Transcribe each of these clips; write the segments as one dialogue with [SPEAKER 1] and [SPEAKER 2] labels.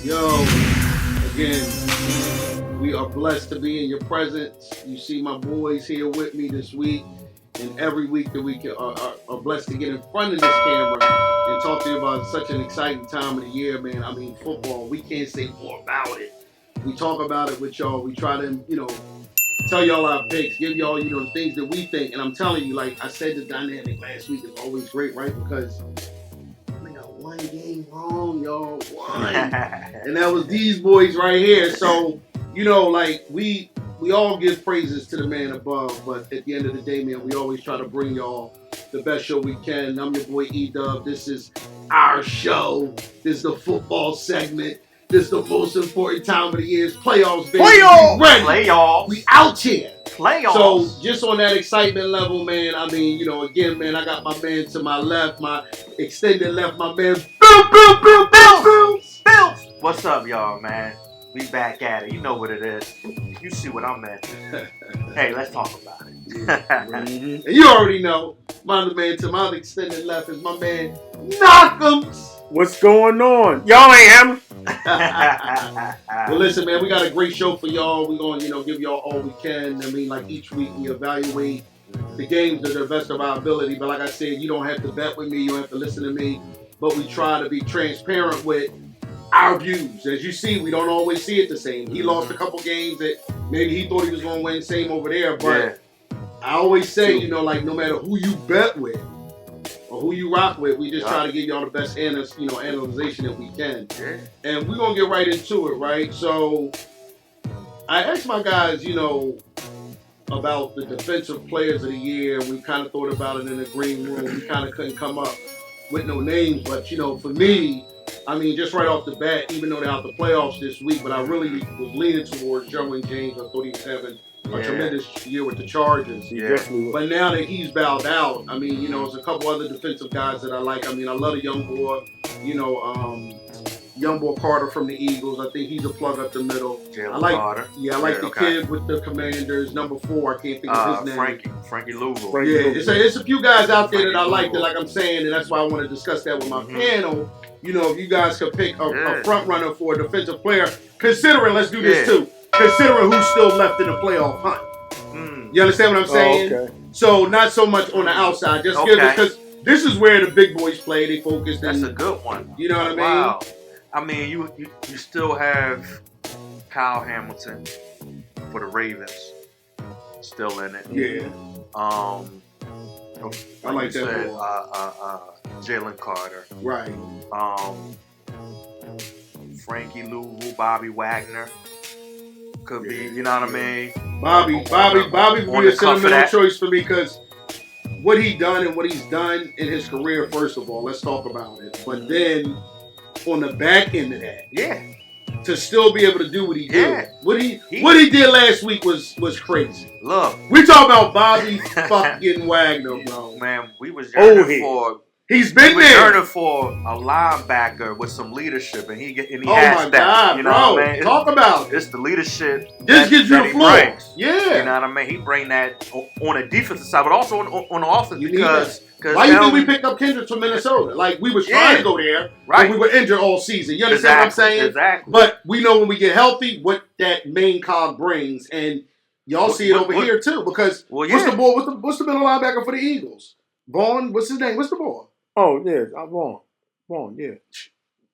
[SPEAKER 1] Yo, again, we are blessed to be in your presence. You see my boys here with me this week, and every week that we are blessed to get in front of this camera and talk to you about such an exciting time of the year, man. I mean, football, we can't say more about it. We talk about it with y'all. We try to, tell y'all our picks, give y'all, the things that we think. And I'm telling you, like I said, the dynamic last week is always great, right? Because we got one game wrong, y'all. One. And that was these boys right here. So, we all give praises to the man above, but at the end of the day, man, we always try to bring y'all the best show we can. I'm your boy EDUB. This is our show. This is the football segment. This is the most important time of the year. It's playoffs, baby.
[SPEAKER 2] Playoffs!
[SPEAKER 1] We ready.
[SPEAKER 2] Playoffs!
[SPEAKER 1] We out here.
[SPEAKER 2] Playoffs!
[SPEAKER 1] So, just on that excitement level, man, I mean, again, man, I got my man to my left, my extended left, my man,
[SPEAKER 2] Bills! What's up, y'all, man? We back at it. You know what it is. You see what I'm at. Hey, let's talk about it.
[SPEAKER 1] And you already know, my other man to my extended left is my man, Knock'ems.
[SPEAKER 3] What's going on? Y'all ain't him.
[SPEAKER 1] Well, listen, man, we got a great show for y'all. We're going to, give y'all all we can. I mean, like each week we evaluate the games to the best of our ability. But like I said, you don't have to bet with me. You don't have to listen to me. But we try to be transparent with our views. As you see, we don't always see it the same. He lost a couple games that maybe he thought he was going to win, same over there. But I always say, no matter who you bet with or who you rock with, we just try to give y'all the best analyzation that we can.
[SPEAKER 2] Yeah.
[SPEAKER 1] And we're going to get right into it, right? So I asked my guys, about the defensive players of the year. We kind of thought about it in the green room. We kind of couldn't come up with no names. But, for me, I mean, just right off the bat, even though they're out the playoffs this week, but I really was leaning towards Derwin James. I thought he was having a tremendous year with the Chargers. But now that he's bowed out, I mean, there's a couple other defensive guys that I like. I mean, I love the young boy, young boy Carter from the Eagles. I think he's a plug up the middle.
[SPEAKER 2] I like Carter.
[SPEAKER 1] Yeah, I like the kid with the Commanders, number 4. I can't think of his name.
[SPEAKER 2] Frankie Louisville.
[SPEAKER 1] It's a few guys out there that I like that, like I'm saying, and that's why I want to discuss that with my panel. If you guys could pick a front runner for a defensive player, considering, let's do this too, considering who's still left in the playoff hunt. You understand what I'm saying?
[SPEAKER 3] Okay.
[SPEAKER 1] So not so much on the outside, just give it, because this is where the big boys play. They focus.
[SPEAKER 2] That's a good one.
[SPEAKER 1] You know what I mean?
[SPEAKER 2] Wow. I mean, you still have Kyle Hamilton for the Ravens still in it.
[SPEAKER 1] Yeah.
[SPEAKER 2] I
[SPEAKER 1] like that
[SPEAKER 2] said,
[SPEAKER 1] boy.
[SPEAKER 2] Jalen Carter.
[SPEAKER 1] Right.
[SPEAKER 2] Frankie Louisville, Bobby Wagner. Could be, you know what I mean?
[SPEAKER 1] Bobby would be a sentimental choice for me because what he done and what he's done in his career, first of all, let's talk about it. But then on the back end of that, to still be able to do what he did. What he did last week was crazy.
[SPEAKER 2] Look.
[SPEAKER 1] We talk about Bobby fucking Wagner, bro.
[SPEAKER 2] Man, we was yearning for
[SPEAKER 1] He's been
[SPEAKER 2] there.
[SPEAKER 1] there.
[SPEAKER 2] Yearning for a linebacker with some leadership, and he has
[SPEAKER 1] my
[SPEAKER 2] that.
[SPEAKER 1] God,
[SPEAKER 2] you know
[SPEAKER 1] bro.
[SPEAKER 2] what I mean?
[SPEAKER 1] Talk about it.
[SPEAKER 2] It's the leadership.
[SPEAKER 1] This gives you the floor.
[SPEAKER 2] Brings.
[SPEAKER 1] Yeah.
[SPEAKER 2] You know what I mean? He bring that on the defensive side, but also on the offense because
[SPEAKER 1] why you think we picked up Kendrick from Minnesota? Like we was trying to go there, but we were injured all season. You understand what I'm saying?
[SPEAKER 2] Exactly.
[SPEAKER 1] But we know when we get healthy what that main cog brings, and y'all see it over here too. Because what's the boy? What's the middle linebacker for the Eagles? Vaughn. What's his name? What's the boy?
[SPEAKER 3] Oh yeah, Vaughn. Yeah.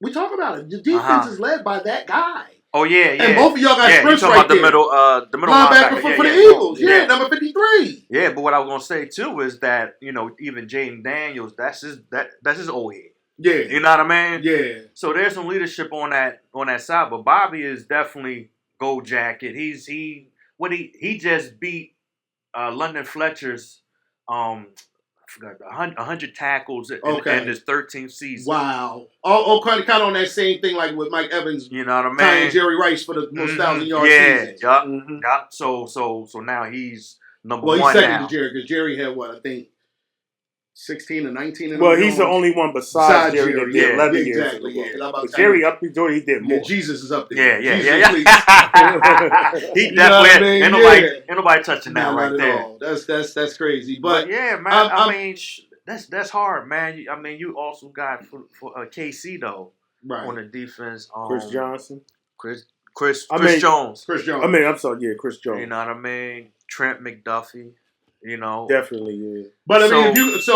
[SPEAKER 1] We talk about it. The defense is led by that guy.
[SPEAKER 2] Oh yeah.
[SPEAKER 1] And both of y'all got sprints right there.
[SPEAKER 2] The middle linebacker
[SPEAKER 1] for the Eagles. Yeah, number 53.
[SPEAKER 2] Yeah, but what I was gonna say too is that even Jaden Daniels, that's his old head.
[SPEAKER 1] Yeah,
[SPEAKER 2] you know what I mean.
[SPEAKER 1] Yeah.
[SPEAKER 2] So there's some leadership on that side, but Bobby is definitely gold jacket. He just beat London Fletcher's I forgot 100 tackles in his 13th season.
[SPEAKER 1] Wow. Oh, kind of on that same thing like with Mike Evans.
[SPEAKER 2] You know what I mean?
[SPEAKER 1] Tying Jerry Rice for the most 1,000-yard season.
[SPEAKER 2] Yeah. So now he's number one.
[SPEAKER 1] Well, he's second
[SPEAKER 2] now.
[SPEAKER 1] to Jerry because Jerry had what I think 16 or 19.
[SPEAKER 3] Well, he's the only one besides Jerry that did 11 years.
[SPEAKER 1] Exactly.
[SPEAKER 3] But Jerry up there, he did more.
[SPEAKER 1] Yeah, Jesus is up there.
[SPEAKER 2] Yeah. He definitely ain't nobody touching that right there.
[SPEAKER 1] All. That's crazy.
[SPEAKER 2] But yeah, man. I mean, that's hard, man. I mean, you also got for KC though.
[SPEAKER 1] Right.
[SPEAKER 2] on the defense.
[SPEAKER 3] Chris Johnson.
[SPEAKER 2] Chris
[SPEAKER 3] Jones.
[SPEAKER 1] Chris Jones.
[SPEAKER 3] I'm sorry. Yeah, Chris Jones.
[SPEAKER 2] You know what I mean? Trent McDuffie. You know.
[SPEAKER 3] Definitely, yeah.
[SPEAKER 1] But I mean,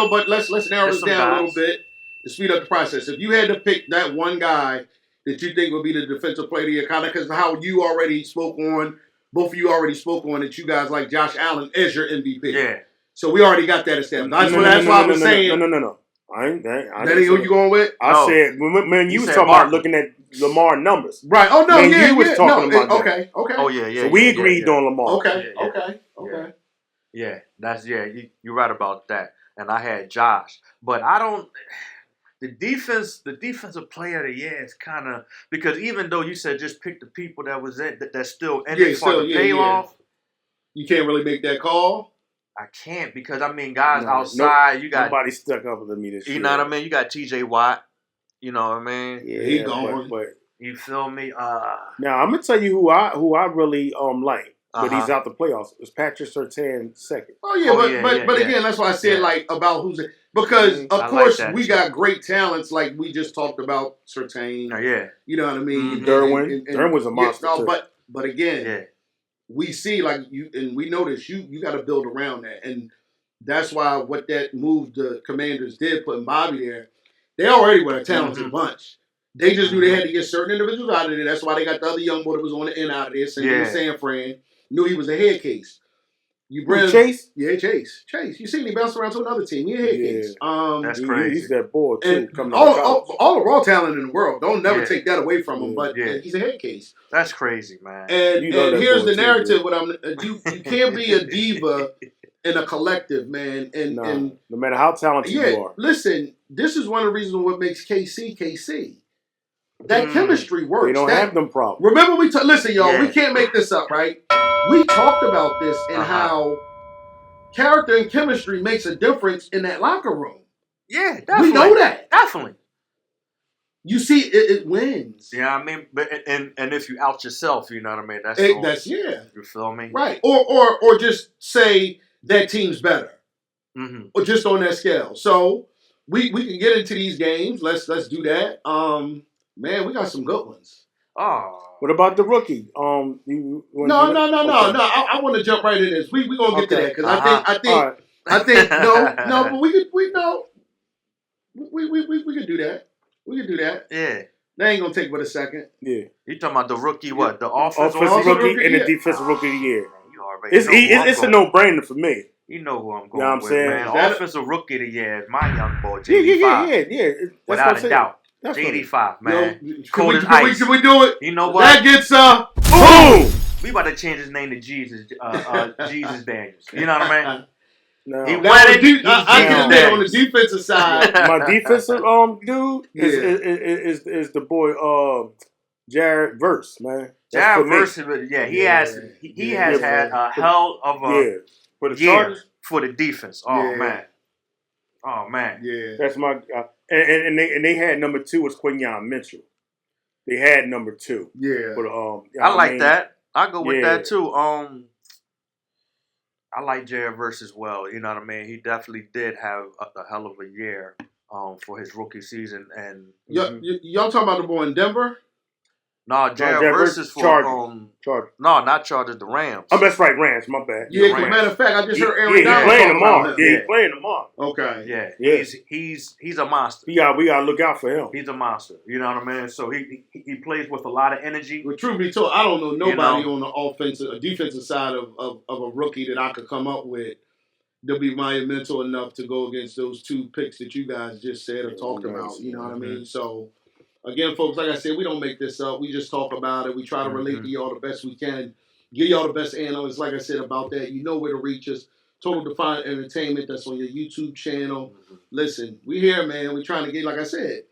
[SPEAKER 1] but let's narrow this down
[SPEAKER 2] guys.
[SPEAKER 1] a little bit to speed up the process. If you had to pick that one guy that you think would be the defensive player of the year, kind of because how you already spoke on, both of you already spoke on that you guys like Josh Allen as your MVP.
[SPEAKER 2] Yeah.
[SPEAKER 1] So we already got that established. That's why I was saying.
[SPEAKER 3] No. I ain't
[SPEAKER 1] that ain't who you going with?
[SPEAKER 3] I said, man, you was talking about looking at Lamar numbers.
[SPEAKER 1] Right. Oh, no,
[SPEAKER 3] man, you was talking about that.
[SPEAKER 1] Okay.
[SPEAKER 2] Oh, yeah.
[SPEAKER 3] So we agreed on Lamar.
[SPEAKER 1] Okay.
[SPEAKER 2] Yeah, you're right about that. And I had Josh. But I don't... The defensive player of the year is kind of... Because even though you said just pick the people that's still in it for the payoff...
[SPEAKER 1] You can't really make that call?
[SPEAKER 2] I can't because, I mean, guys outside, you got...
[SPEAKER 3] Nobody stuck up with me this year.
[SPEAKER 2] You know what I mean? You got T.J. Watt. You know what I mean?
[SPEAKER 3] Yeah,
[SPEAKER 1] he gone.
[SPEAKER 2] But you feel me?
[SPEAKER 3] Now, I'm going to tell you who I really like, but he's out the playoffs. It's Patrick Surtain second.
[SPEAKER 1] Oh, yeah, but again, that's why I said, about who's it. Because, of course, we got great talents like we just talked about Surtain.
[SPEAKER 2] Yeah.
[SPEAKER 1] You know what I mean?
[SPEAKER 3] Derwin. Derwin was a monster, too.
[SPEAKER 1] But again, we see, and we notice you got to build around that. And that's why what that move the Commanders did, putting Bobby there, they already were a talented bunch. They just knew they had to get certain individuals out of there. That's why they got the other young boy that was on the end out of there. San Fran. Knew he was a head case. You bring
[SPEAKER 3] Chase?
[SPEAKER 1] Yeah, Chase. You see him, he bounced around to another team. He a head case.
[SPEAKER 2] That's crazy.
[SPEAKER 3] He's that boy, too.
[SPEAKER 1] And all the raw talent in the world. Don't never take that away from him, but he's a head case.
[SPEAKER 2] That's crazy, man.
[SPEAKER 1] And here's the narrative. You can't be a diva in a collective, man. And
[SPEAKER 3] no matter how talented you are.
[SPEAKER 1] Listen, this is one of the reasons what makes KC. That chemistry works.
[SPEAKER 3] They don't have them problems.
[SPEAKER 1] Remember listen, y'all, we can't make this up, right? We talked about this and how character and chemistry makes a difference in that locker room.
[SPEAKER 2] Yeah, definitely.
[SPEAKER 1] We know that.
[SPEAKER 2] Definitely.
[SPEAKER 1] You see, it wins.
[SPEAKER 2] Yeah, I mean, but and if you out yourself, you know what I mean?
[SPEAKER 1] That's You
[SPEAKER 2] feel me?
[SPEAKER 1] Right. Or just say that team's better.
[SPEAKER 2] Mm-hmm.
[SPEAKER 1] Or just on that scale. So we can get into these games. Let's do that. Man, we got some good ones.
[SPEAKER 2] Oh.
[SPEAKER 3] What about the rookie?
[SPEAKER 1] No. I want to jump right in this. We gonna get to that because I think no, but we could do that. We could do that.
[SPEAKER 2] Yeah.
[SPEAKER 1] That ain't gonna take but a second.
[SPEAKER 3] Yeah.
[SPEAKER 2] You talking about the rookie? What the offensive
[SPEAKER 3] rookie and the defensive rookie of the year?
[SPEAKER 2] You already
[SPEAKER 3] it's a no-brainer for me.
[SPEAKER 2] You know who I'm going
[SPEAKER 3] with. You know what I'm saying?
[SPEAKER 2] Man. Offensive rookie of the year is my young boy, JD5.
[SPEAKER 3] Yeah.
[SPEAKER 2] Without a doubt. JD5, man.
[SPEAKER 1] Cold as ice. Can we do it?
[SPEAKER 2] You know what?
[SPEAKER 1] That gets
[SPEAKER 3] boom.
[SPEAKER 2] We about to change his name to Jesus. Jesus Daniels. You know what I mean?
[SPEAKER 3] No.
[SPEAKER 1] He went it. I can admit on the defensive side.
[SPEAKER 3] My defensive dude is the boy Jared Verse, man.
[SPEAKER 2] Jared Verse, he has had a hell of a
[SPEAKER 3] for the Chargers
[SPEAKER 2] for the defense. Oh man.
[SPEAKER 1] Yeah.
[SPEAKER 3] That's my and they had number 2 was Quinyon Mitchell. They had number 2.
[SPEAKER 1] Yeah.
[SPEAKER 3] But
[SPEAKER 2] I like that. I go with that too. I like Jared Verse as well. You know what I mean? He definitely did have a hell of a year for his rookie season. And
[SPEAKER 1] y'all talking about the boy in Denver?
[SPEAKER 2] No, Jared Verse is for
[SPEAKER 3] Chargers.
[SPEAKER 2] No, not Chargers. The Rams.
[SPEAKER 3] Oh, that's right, Rams. My bad.
[SPEAKER 1] Yeah, as a matter of fact, I just heard Aaron
[SPEAKER 3] Donald playing tomorrow. Yeah, he's playing tomorrow.
[SPEAKER 1] Okay.
[SPEAKER 2] Yeah. He's a monster.
[SPEAKER 3] We gotta look out for him.
[SPEAKER 2] He's a monster. You know what I mean? So he plays with a lot of energy.
[SPEAKER 1] Well, truth be told, I don't know nobody on the defensive side of a rookie that I could come up with that'll be monumental enough to go against those 2 picks that you guys just said or talked about. You know what I mean? So. Again, folks, like I said, we don't make this up. We just talk about it. We try to relate to y'all the best we can. Give y'all the best analysts, like I said, about that. You know where to reach us. Total Defiant Entertainment, that's on your YouTube channel. Listen, we here, man. We're trying to get, like I said,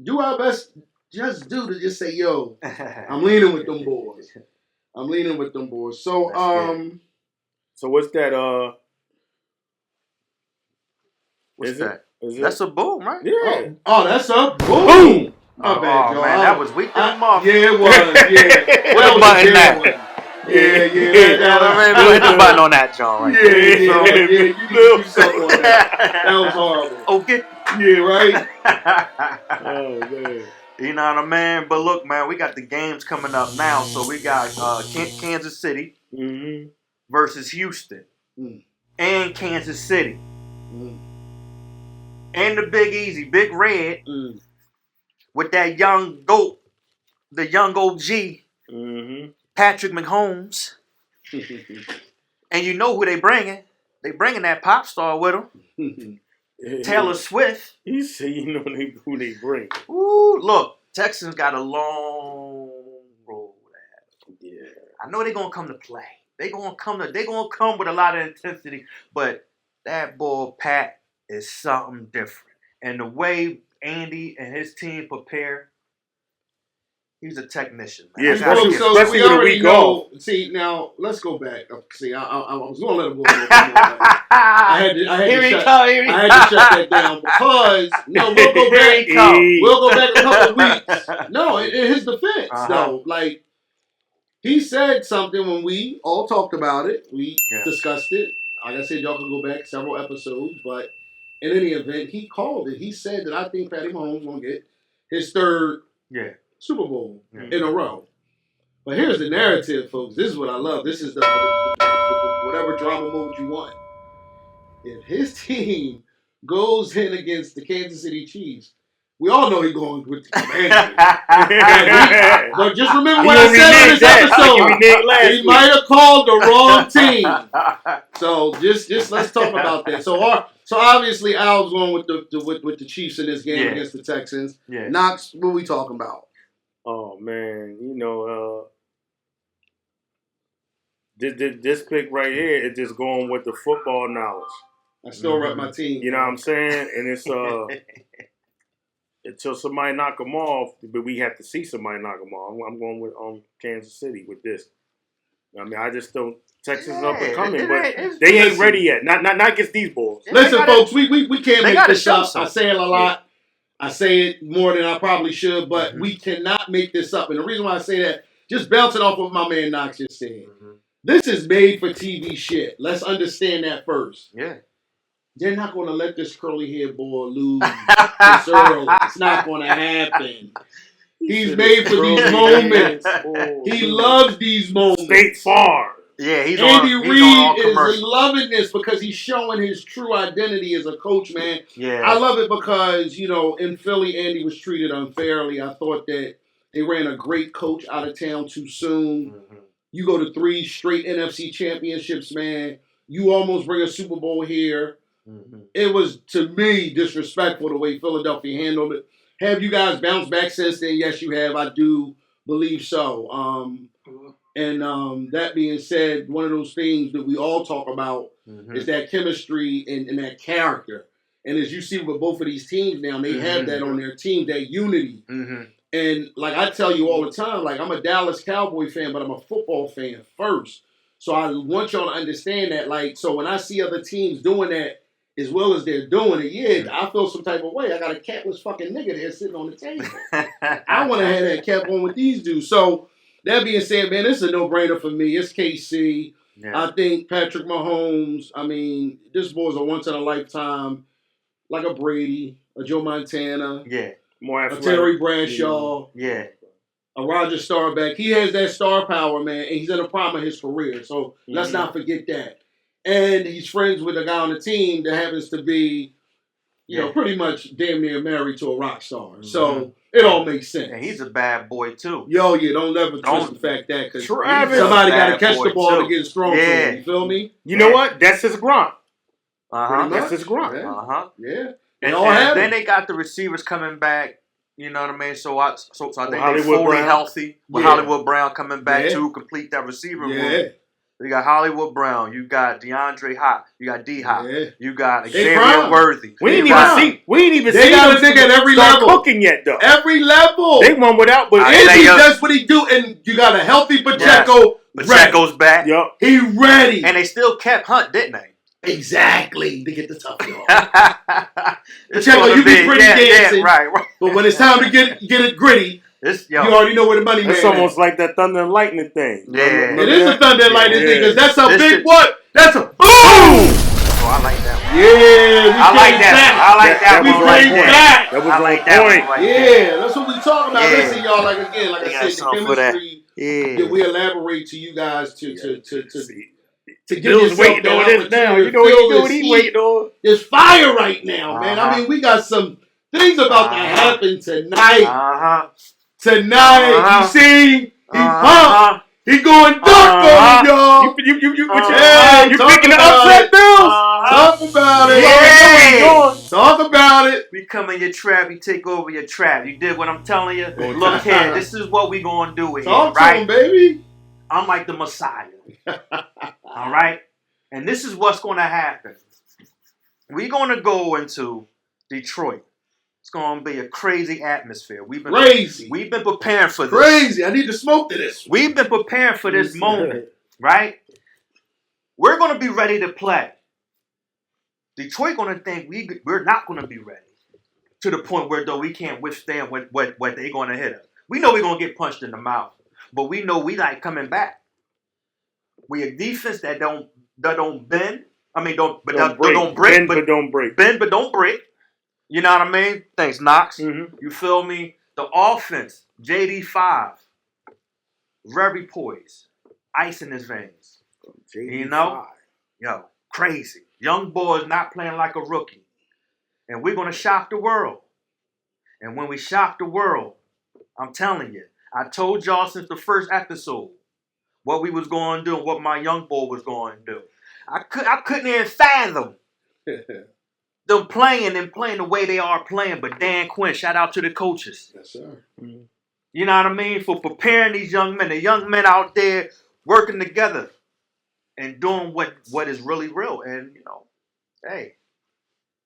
[SPEAKER 1] do our best. Just say, yo, I'm leaning with them boys. So,
[SPEAKER 3] so what's that?
[SPEAKER 2] What's that? That's a boom, right?
[SPEAKER 3] Yeah.
[SPEAKER 1] Oh, that's a boom. My bad, y'all.
[SPEAKER 2] Man, that was weak to the mouth.
[SPEAKER 1] Yeah, it was. Yeah.
[SPEAKER 2] What button that?
[SPEAKER 1] Yeah.
[SPEAKER 2] We'll hit the button on that, John. Right
[SPEAKER 1] Yeah. You something on that. That was horrible.
[SPEAKER 2] Okay.
[SPEAKER 1] Yeah, right.
[SPEAKER 3] Oh man.
[SPEAKER 2] You know what I mean? But look, man, we got the games coming up now. So we got Kansas City versus Houston and Kansas City. And the Big Easy, Big Red, with that young GOAT, the young OG, Patrick Mahomes. And you know who they bringing. They bringing that pop star with them. Taylor Swift.
[SPEAKER 3] You say you know who they bring.
[SPEAKER 2] Ooh, look, Texans got a long road ahead. Yeah. I know they're gonna come to play. They're gonna come with a lot of intensity, but that boy Pat is something different. And the way Andy and his team prepare, he's a technician, man.
[SPEAKER 3] Yeah,
[SPEAKER 1] so we already know. See, now let's go back. See, I was going to let him go. I had to shut that down because we'll go back. We'll go back a couple weeks. No, in his defense, though, like he said something when we all talked about it. We discussed it. Like I said, y'all can go back several episodes, but in any event, he called it. He said that I think Patty Mahomes gonna get his third Super Bowl in a row. But here's the narrative, folks. This is what I love. This is the whatever drama mode you want. If his team goes in against the Kansas City Chiefs, we all know he's going with the Commanders. But just remember what I said on this episode. He might have called the wrong team. So just let's talk about that. So obviously Al's going with the Chiefs in this game against the Texans. Yeah. Knox, what are we talking about?
[SPEAKER 3] Oh man, this pick right here is just going with the football knowledge.
[SPEAKER 1] I still rep my team.
[SPEAKER 3] You know what I'm saying? And it's until somebody knock them off, but we have to see somebody knock them off. I'm going with Kansas City with this. I mean, I just don't. Texans up and coming, but they ain't ready yet. Not against these boys.
[SPEAKER 1] Listen, folks, we can't make this up. I say it a lot. I say it more than I probably should, but we cannot make this up. And the reason why I say that, just bouncing off what my man Knox just said, this is made for TV shit. Let's understand that first. Yeah. They're not going to let this curly-haired boy lose this early. It's not going to happen. He's made for these moments. He loves these moments.
[SPEAKER 3] State Farm.
[SPEAKER 1] Yeah, Andy Reid is loving this because he's showing his true identity as a coach, man. Yeah. I love it because, in Philly, Andy was treated unfairly. I thought that they ran a great coach out of town too soon. You go to 3 straight NFC championships, man. You almost bring a Super Bowl here. It was, to me, disrespectful the way Philadelphia handled it. Have you guys bounced back since then? Yes, you have. I do believe so. And that being said, one of those things that we all talk about is that chemistry and that character. And as you see with both of these teams now, they have that on their team, that unity. And like I tell you all the time, like I'm a Dallas Cowboy fan, but I'm a football fan first. So I want y'all to understand that. Like, so when I see other teams doing that as well as they're doing it, I feel some type of way. I got a capless fucking nigga there sitting on the table. I want to have that cap on with these dudes. So that being said, man, this is a no-brainer for me. It's KC. Yeah. I think Patrick Mahomes, this boy's a once-in-a-lifetime, like a Brady, a Joe Montana,
[SPEAKER 3] more
[SPEAKER 1] a Terry Bradshaw, a Roger Staubach. He has that star power, man, and he's in the prime of his career. So let's not forget that. And he's friends with a guy on the team that happens to be, pretty much damn near married to a rock star. So it all makes sense.
[SPEAKER 2] And he's a bad boy, too.
[SPEAKER 1] Yo, don't ever twist the fact that, because somebody got to catch the ball to get strong to him. You feel me?
[SPEAKER 3] You know what? That's his grunt. That's his grunt.
[SPEAKER 1] Yeah.
[SPEAKER 2] And then they got the receivers coming back. You know what I mean? So I think they're fully healthy. With Hollywood Brown coming back to complete that receiver room. You got Hollywood Brown. You got DeAndre Hop. You got D-Hop. You got Xavier Worthy.
[SPEAKER 3] We ain't even see
[SPEAKER 1] they got a nigga at every level.
[SPEAKER 3] Cooking yet, though.
[SPEAKER 1] Every level.
[SPEAKER 3] They won without. But
[SPEAKER 1] Andy does what he do, and you got a healthy Pacheco.
[SPEAKER 2] Pacheco's back.
[SPEAKER 3] Yep.
[SPEAKER 1] He ready.
[SPEAKER 2] And they still kept Hunt, didn't they?
[SPEAKER 1] Exactly. To get the tough dog. Pacheco, you be pretty dancing.
[SPEAKER 2] Right.
[SPEAKER 1] But when it's time to get it gritty, you already know where the money man is.
[SPEAKER 3] It's almost like that thunder and lightning thing.
[SPEAKER 1] Yeah. It is a thunder and lightning thing, because that's a big what? That's a boom!
[SPEAKER 2] Oh, I like that one.
[SPEAKER 1] Yeah,
[SPEAKER 2] I like that. I like that
[SPEAKER 1] we
[SPEAKER 2] one right
[SPEAKER 1] came
[SPEAKER 2] there.
[SPEAKER 1] back.
[SPEAKER 3] That was
[SPEAKER 2] I
[SPEAKER 3] on
[SPEAKER 2] like that
[SPEAKER 3] point.
[SPEAKER 2] one right
[SPEAKER 1] Yeah,
[SPEAKER 2] there.
[SPEAKER 1] that's what we talking about.
[SPEAKER 2] Yeah.
[SPEAKER 1] Listen, y'all, like I
[SPEAKER 2] They
[SPEAKER 1] said,
[SPEAKER 2] got
[SPEAKER 1] the
[SPEAKER 2] something for that.
[SPEAKER 1] chemistry
[SPEAKER 2] Yeah.
[SPEAKER 1] that we elaborate to you guys to give
[SPEAKER 3] Bill's
[SPEAKER 1] yourself
[SPEAKER 3] waiting
[SPEAKER 1] that
[SPEAKER 3] on this now.
[SPEAKER 1] opportunity
[SPEAKER 3] You
[SPEAKER 1] to
[SPEAKER 3] know
[SPEAKER 1] feel
[SPEAKER 3] what
[SPEAKER 1] this
[SPEAKER 3] he
[SPEAKER 1] heat.
[SPEAKER 3] waiting on.
[SPEAKER 1] There's fire right now, man. I mean, we got some things about to happen tonight. Tonight, you see, he pumped. He going dark on y'all.
[SPEAKER 3] You
[SPEAKER 1] talk
[SPEAKER 3] picking the
[SPEAKER 1] about
[SPEAKER 3] upset
[SPEAKER 1] it.
[SPEAKER 3] Bills?
[SPEAKER 1] Talk about it.
[SPEAKER 2] Yeah.
[SPEAKER 1] Talk about it.
[SPEAKER 2] We come in your trap, you take over your trap. You did what I'm telling you? Look here, this is what we gonna do here,
[SPEAKER 1] Talk to
[SPEAKER 2] right?
[SPEAKER 1] him, baby.
[SPEAKER 2] I'm like the Messiah. All right? And this is what's gonna happen. We're gonna go into Detroit. It's gonna be a crazy atmosphere. We've been preparing for this.
[SPEAKER 1] Crazy. I need to smoke to this.
[SPEAKER 2] We've been preparing for this moment, right? We're gonna be ready to play. Detroit gonna think we're not gonna be ready to the point where though we can't withstand what they're gonna hit us. We know we're gonna get punched in the mouth, but we know we like coming back. We a defense that don't bend. I mean don't break.
[SPEAKER 3] Bend but don't break.
[SPEAKER 2] Bend but don't break. You know what I mean? Thanks, Knox.
[SPEAKER 3] Mm-hmm.
[SPEAKER 2] You feel me? The offense, JD5, very poised, ice in his veins.
[SPEAKER 3] JD5.
[SPEAKER 2] You know? Yo, crazy. Young boys not playing like a rookie. And we're going to shock the world. And when we shock the world, I'm telling you, I told y'all since the first episode what we was going to do and what my young boy was going to do. I couldn't even fathom them playing the way they are playing. But Dan Quinn, shout out to the coaches.
[SPEAKER 1] Yes, sir.
[SPEAKER 3] Mm-hmm.
[SPEAKER 2] You know what I mean? For preparing these young men. The young men out there working together and doing what is really real. And, you know, hey.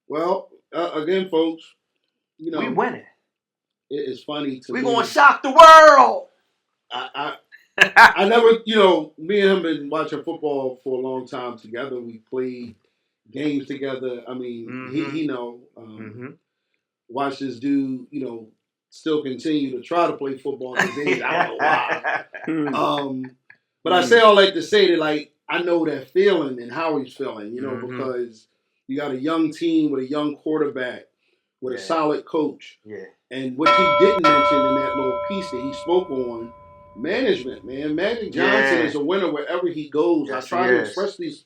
[SPEAKER 1] Well, again, folks, you know.
[SPEAKER 2] We winning.
[SPEAKER 1] It is funny to me.
[SPEAKER 2] We going to shock the world.
[SPEAKER 1] I never, you know, me and him been watching football for a long time together. We played games together. I mean, he know. Watch this dude, you know, still continue to try to play football today. I don't know why. But I say all that to say that, like, I know that feeling and how he's feeling, you know, because you got a young team with a young quarterback, with a solid coach. Yeah. And what he didn't mention in that little piece that he spoke on, management, man. Magic Johnson is a winner wherever he goes. I tried to express these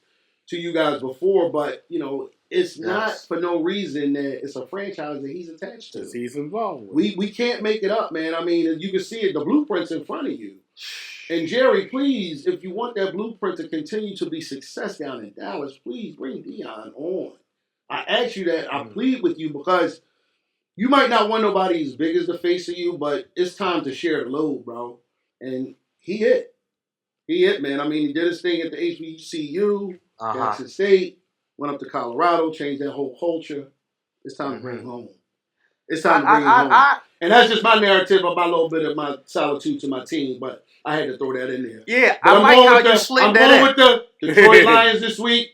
[SPEAKER 1] to you guys before, but, you know, it's not for no reason that it's a franchise that he's attached to.
[SPEAKER 3] He's involved with.
[SPEAKER 1] We can't make it up, man. I mean, you can see it. The blueprint's in front of you. And Jerry, please, if you want that blueprint to continue to be success down in Dallas, please bring Dion on. I ask you that. I plead with you because you might not want nobody as big as the face of you, but it's time to share the load, bro. And he hit. He hit, man. I mean, he did his thing at the HBCU, Jackson State, went up to Colorado, changed that whole culture. It's time to bring him home. It's time to bring him home. And that's just my narrative of my little bit of my solitude to my team, but I had to throw that in there.
[SPEAKER 2] Yeah, but I like how you slid that in.
[SPEAKER 1] I'm going with the Detroit Lions this week.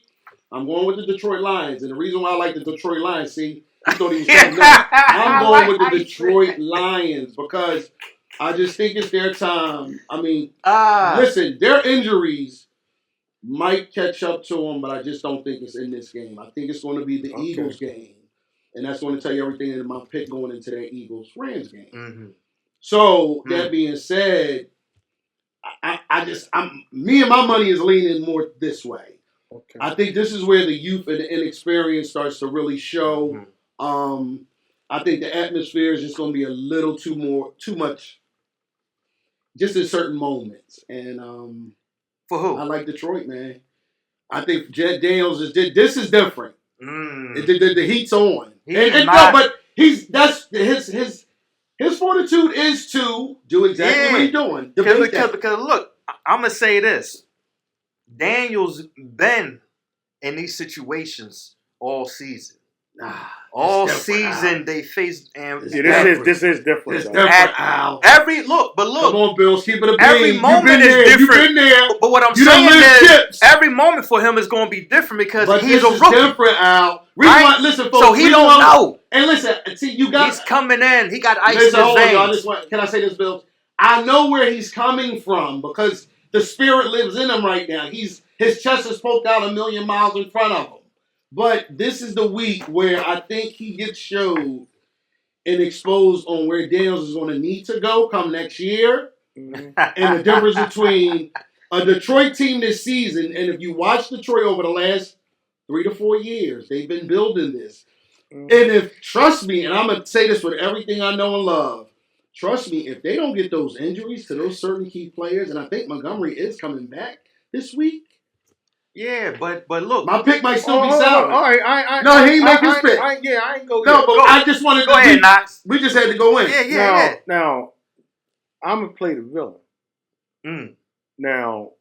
[SPEAKER 1] I'm going with the Detroit Lions. And the reason why I like the Detroit Lions, see, you thought he was saying that. I'm going with the Detroit Lions because I just think it's their time. I mean, listen, their injuries might catch up to them, but I just don't think it's in this game. I think it's going to be the Eagles game. And that's going to tell you everything in my pick going into that Eagles-Rams game. So, that being said, me and my money is leaning more this way. Okay. I think this is where the youth and the inexperience starts to really show. I think the atmosphere is just going to be a little too much, just in certain moments. And
[SPEAKER 2] for who?
[SPEAKER 1] I like Detroit, man. I think Jed Daniels this is different. The heat's on. But his fortitude is to do exactly what he's doing.
[SPEAKER 2] Because look, I'm gonna say this: Daniels been in these situations all season. All season they faced
[SPEAKER 3] this is different.
[SPEAKER 1] It's different, Al.
[SPEAKER 2] Look.
[SPEAKER 1] Come on, Bills, keep it a beat.
[SPEAKER 2] Every moment is different.
[SPEAKER 1] You've been there.
[SPEAKER 2] But what I'm saying is, every moment for him is going to be different because he's a rookie.
[SPEAKER 1] Different, Al.
[SPEAKER 2] Right?
[SPEAKER 1] Listen, folks.
[SPEAKER 2] So he don't know.
[SPEAKER 1] And listen, see,
[SPEAKER 2] he's coming in. He got ice in his veins.
[SPEAKER 1] Can I say this, Bills? I know where he's coming from because the spirit lives in him right now. His chest is poked out a million miles in front of him. But this is the week where I think he gets showed and exposed on where Daniels is going to need to go come next year. And the difference between a Detroit team this season, and if you watch Detroit over the last 3 to 4 years, they've been building this. And if, trust me, and I'm going to say this with everything I know and love, trust me, if they don't get those injuries to those certain key players, and I think Montgomery is coming back this week.
[SPEAKER 2] Yeah, but look.
[SPEAKER 1] My pick might still be sour.
[SPEAKER 3] All right,
[SPEAKER 1] no, he ain't make his pick.
[SPEAKER 3] I ain't go
[SPEAKER 1] No,
[SPEAKER 3] yet.
[SPEAKER 1] but I just wanted to
[SPEAKER 2] go ahead, Knox.
[SPEAKER 1] We just had to go in.
[SPEAKER 2] Yeah.
[SPEAKER 3] Now, I'm going to play the villain. Now,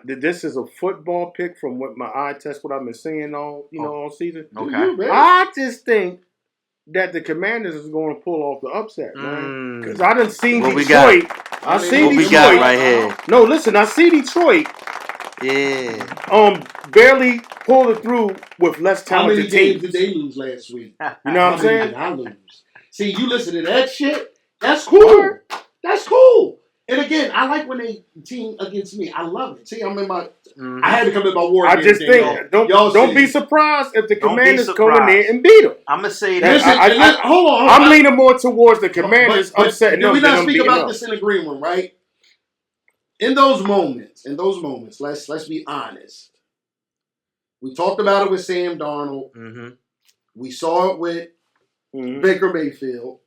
[SPEAKER 3] this is a football pick from what my eye test, what I've been seeing all season.
[SPEAKER 2] Okay.
[SPEAKER 3] I just think that the Commanders is going to pull off the upset, man. Because I done seen Detroit. I seen Detroit.
[SPEAKER 4] We got right here.
[SPEAKER 3] No, listen, I see Detroit.
[SPEAKER 4] Yeah.
[SPEAKER 3] Barely pulled it through with less talented
[SPEAKER 1] teams. How many games
[SPEAKER 3] teams.
[SPEAKER 1] did they lose last week?
[SPEAKER 3] You know what I'm saying?
[SPEAKER 1] Did I lose? See, you listen to that shit. That's cool. That's cool. And again, I like when they team against me. I love it. See, I'm in my. I had to come in my war.
[SPEAKER 3] I just think don't be surprised if the Commanders come in there and beat them.
[SPEAKER 2] I'm gonna say that.
[SPEAKER 1] Listen, hold on.
[SPEAKER 3] I'm leaning more towards the Commanders upsetting them.
[SPEAKER 1] Did we not speak about this in the green room, right? In those moments, let's be honest. We talked about it with Sam Darnold.
[SPEAKER 2] Mm-hmm.
[SPEAKER 1] We saw it with Baker Mayfield.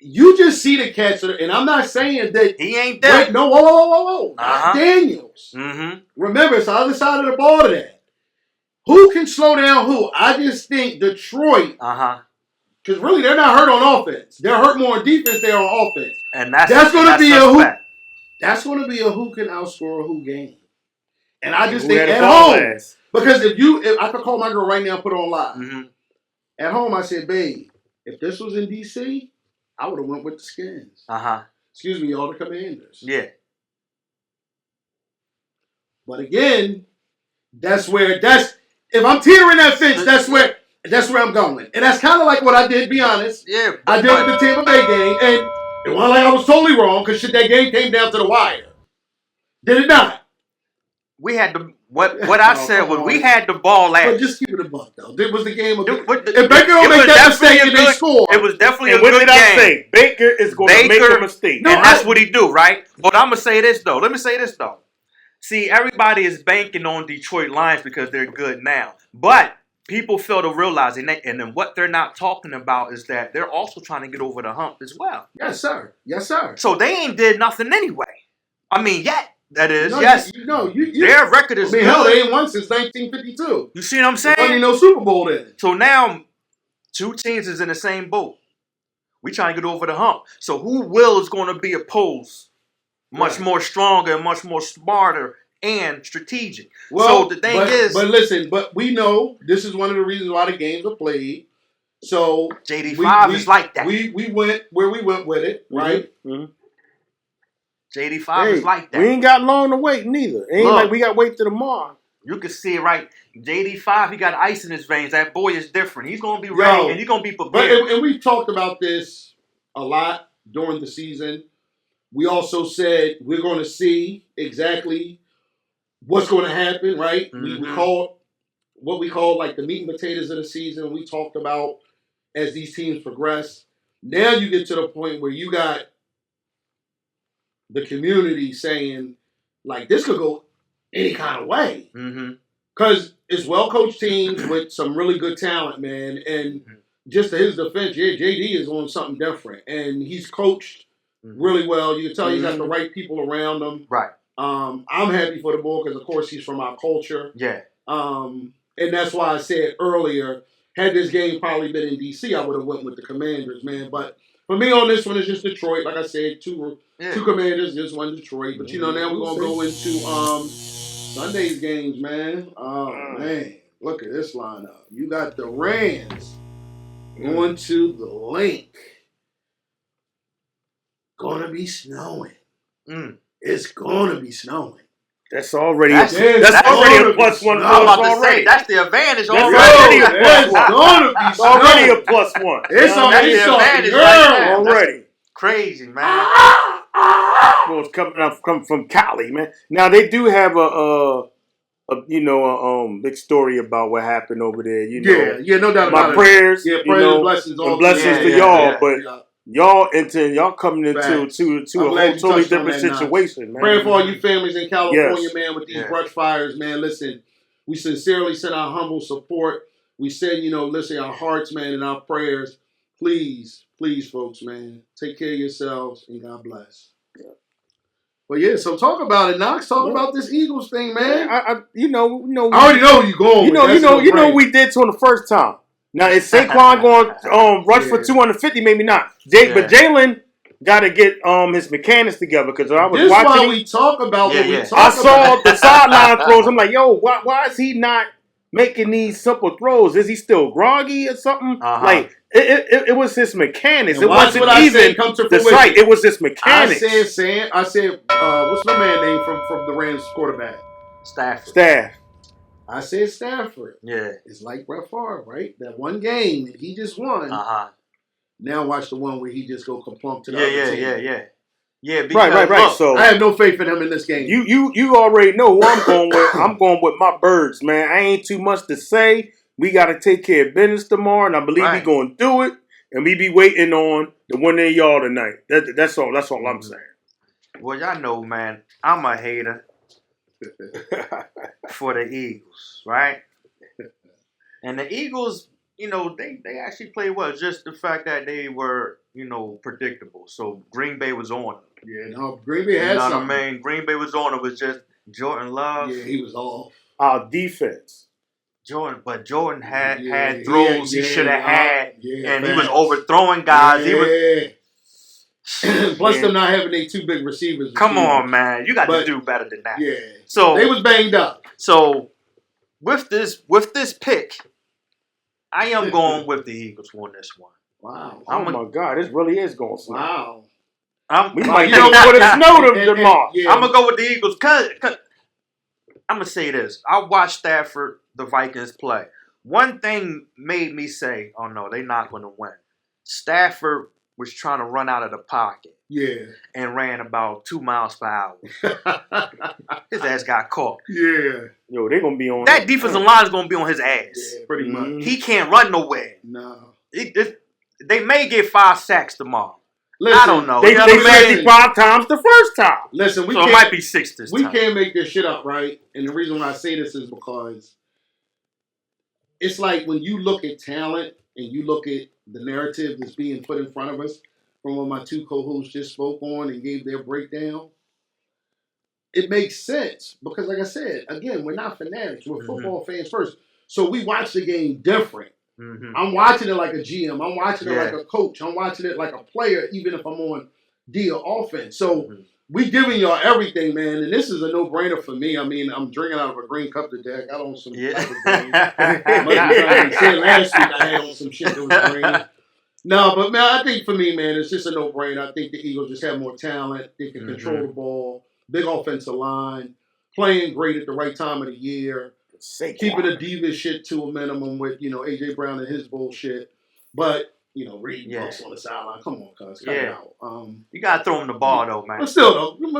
[SPEAKER 1] You just see the catcher, and I'm not saying that
[SPEAKER 2] he ain't there.
[SPEAKER 1] Wait, no, whoa. Not Daniels.
[SPEAKER 2] Mm-hmm.
[SPEAKER 1] Remember, it's the other side of the ball to that. Who can slow down who? I just think Detroit. Because really, they're not hurt on offense. They're hurt more on defense. They're on offense.
[SPEAKER 2] And that's
[SPEAKER 1] going to be
[SPEAKER 2] a
[SPEAKER 1] who.
[SPEAKER 2] fact.
[SPEAKER 1] That's going to be a who can outscore a who game. And I just think at home, because if I could call my girl right now and put her on live. At home, I said, babe, if this was in D.C., I would have went with the Skins. Excuse me, y'all, the Commanders.
[SPEAKER 2] Yeah.
[SPEAKER 1] But again, if I'm teetering that fence, that's where I'm going. And that's kind of like what I did, be honest.
[SPEAKER 2] Yeah.
[SPEAKER 1] I did with the Tampa Bay game, and it wasn't like I was totally wrong, because that game came down to the wire. Did it not?
[SPEAKER 2] We had the what I said was we had the ball last.
[SPEAKER 1] But just keep it a buck, though. It was the game of
[SPEAKER 2] if
[SPEAKER 1] Baker don't make that mistake and they score.
[SPEAKER 2] It was definitely a
[SPEAKER 3] good game.
[SPEAKER 2] What did I say?
[SPEAKER 3] Baker is going to make a mistake.
[SPEAKER 2] And that's what he do, right? But I'm going to say this, though. Let me say this, though. See, everybody is banking on Detroit Lions because they're good now. But people fail to realize, and then what they're not talking about is that they're also trying to get over the hump as well.
[SPEAKER 1] Yes, sir. Yes, sir.
[SPEAKER 2] So they ain't did nothing anyway. I mean, yet. That is,
[SPEAKER 1] no,
[SPEAKER 2] yes.
[SPEAKER 1] Their
[SPEAKER 2] record is good.
[SPEAKER 1] Hell, they ain't won since 1952.
[SPEAKER 2] You see what I'm saying?
[SPEAKER 1] There ain't no Super Bowl then.
[SPEAKER 2] So now, two teams is in the same boat. We trying to get over the hump. So who is going to be opposed much more stronger and much more smarter and strategic?
[SPEAKER 1] Well,
[SPEAKER 2] so the thing is...
[SPEAKER 1] But listen, we know this is one of the reasons why the games are played. So
[SPEAKER 2] JD5 is like that.
[SPEAKER 1] We went where we went with it, right?
[SPEAKER 2] JD5 is like that.
[SPEAKER 3] We ain't got long to wait neither. It ain't like we got to wait till tomorrow.
[SPEAKER 2] You can see it right. JD5, he got ice in his veins. That boy is different. He's going to be ready and he's going to be prepared.
[SPEAKER 1] And we talked about this a lot during the season. We also said we're going to see exactly what's going to happen, right? We called what we call like the meat and potatoes of the season. We talked about as these teams progress. Now you get to the point where you got the community saying, like, this could go any kind of way. Because it's well-coached teams with some really good talent, man. And just to his defense, JD is on something different. And he's coached really well. You can tell he's got the right people around him.
[SPEAKER 2] Right.
[SPEAKER 1] I'm happy for the boy because, of course, he's from our culture.
[SPEAKER 2] Yeah.
[SPEAKER 1] And that's why I said earlier, had this game probably been in D.C., I would have went with the Commanders, man. But for me on this one, it's just Detroit. Like I said, two Commanders, just one Detroit. But, now we're going to go into Sunday's games, man. Oh, man. Look at this lineup. You got the Rams going to the Link. Going to be snowing. It's going to be snowing.
[SPEAKER 3] That's already
[SPEAKER 2] that's
[SPEAKER 3] already a plus one.
[SPEAKER 2] I'm about to say, that's the advantage already.
[SPEAKER 1] It's
[SPEAKER 3] already a plus one.
[SPEAKER 1] It's already the advantage
[SPEAKER 3] already.
[SPEAKER 2] Crazy, man.
[SPEAKER 3] Well, it's coming from Cali, man. Now they do have a big story about what happened over there. You know,
[SPEAKER 1] Yeah, no doubt about
[SPEAKER 3] my
[SPEAKER 1] it.
[SPEAKER 3] prayers,
[SPEAKER 1] Yeah, prayers and blessings, all
[SPEAKER 3] blessings to y'all. But y'all coming into a whole totally different situation, man.
[SPEAKER 1] Praying for all you families in California, man, with these brush fires, man. Listen, we sincerely send our humble support. We send, listen, our hearts, man, and our prayers. Please, folks, man, take care of yourselves and God bless. Yeah. But yeah, so talk about it, Knox. Talk about this Eagles thing, man.
[SPEAKER 3] I already know
[SPEAKER 1] where you going.
[SPEAKER 3] You know what we did to him the first time. Now is Saquon going rush for 250? Maybe not. But Jalen got to get his mechanics together because I was
[SPEAKER 1] this
[SPEAKER 3] watching.
[SPEAKER 1] This why we talk about what we talk about.
[SPEAKER 3] I saw the sideline throws. I'm like, yo, why is he not making these simple throws? Is he still groggy or something? Like it was his mechanics.
[SPEAKER 1] And
[SPEAKER 3] it wasn't even the sight. It was his mechanics.
[SPEAKER 1] I said, what's my man name from the Rams quarterback?
[SPEAKER 2] Stafford.
[SPEAKER 1] I said Stafford.
[SPEAKER 2] Yeah.
[SPEAKER 1] It's like Brett Favre, right? That one game and he just won. Now watch the one where he just go kaplunk to the other team.
[SPEAKER 2] Yeah, because
[SPEAKER 3] right.
[SPEAKER 1] Look,
[SPEAKER 3] So
[SPEAKER 1] I have no faith in him in this game.
[SPEAKER 3] You already know who I'm going with. I'm going with my birds, man. I ain't too much to say. We got to take care of business tomorrow, and I believe we going to do it. And we be waiting on the winner of y'all tonight. That's all I'm saying.
[SPEAKER 2] Well, y'all know, man, I'm a hater for the Eagles, right? And the Eagles, they actually played well. Just the fact that they were, predictable. So Green Bay was on them.
[SPEAKER 1] Yeah, no, Green Bay had something.
[SPEAKER 2] What I mean? Green Bay was on. It was just Jordan Love.
[SPEAKER 1] Yeah, he was off.
[SPEAKER 3] Our defense.
[SPEAKER 2] Jordan had throws he should have had, and he was overthrowing guys.
[SPEAKER 1] Plus them not having their two big receivers.
[SPEAKER 2] Come on, man, you got to do better than that.
[SPEAKER 1] Yeah.
[SPEAKER 2] So
[SPEAKER 1] they was banged up.
[SPEAKER 2] So with this pick, I am going with the Eagles won this one.
[SPEAKER 1] Wow.
[SPEAKER 3] Oh my God, this really is going to
[SPEAKER 1] wow.
[SPEAKER 3] We might put a snow tomorrow.
[SPEAKER 2] I'm gonna go with the Eagles because I'm gonna say this. I watched Stafford, the Vikings play. One thing made me say, "Oh no, they're not gonna win." Stafford was trying to run out of the pocket.
[SPEAKER 1] Yeah.
[SPEAKER 2] And ran about 2 miles per hour. His ass got caught.
[SPEAKER 1] Yeah.
[SPEAKER 3] Yo, they're gonna be on
[SPEAKER 2] that defensive line is gonna be on his ass.
[SPEAKER 1] Yeah, pretty much.
[SPEAKER 2] He can't run nowhere.
[SPEAKER 1] No.
[SPEAKER 2] They may get 5 sacks tomorrow.
[SPEAKER 1] Listen,
[SPEAKER 2] I don't know.
[SPEAKER 3] They sacked 5 times the first time.
[SPEAKER 1] Listen,
[SPEAKER 2] it might be 6 this time.
[SPEAKER 1] We can't make this shit up, right? And the reason why I say this is because it's like when you look at talent and you look at the narrative that's being put in front of us from what my two co-hosts just spoke on and gave their breakdown, it makes sense. Because like I said, again, we're not fanatics. We're football fans first. So we watch the game different. I'm watching it like a GM. I'm watching it like a coach. I'm watching it like a player, even if I'm on D or offense. So we giving y'all everything, man. And this is a no-brainer for me. I mean, I'm drinking out of a green cup today. I got on some type of green. I said last week I had on some shit that was green. No, but man, I think for me, man, it's just a no-brainer. I think the Eagles just have more talent. They can control the ball. Big offensive line. Playing great at the right time of the year. Keeping the diva shit to a minimum with, A.J. Brown and his bullshit. But, reading books on the sideline. Come on, cuz. Cut it out.
[SPEAKER 2] You got to throw him the ball, though, man.
[SPEAKER 1] But still, though.
[SPEAKER 2] You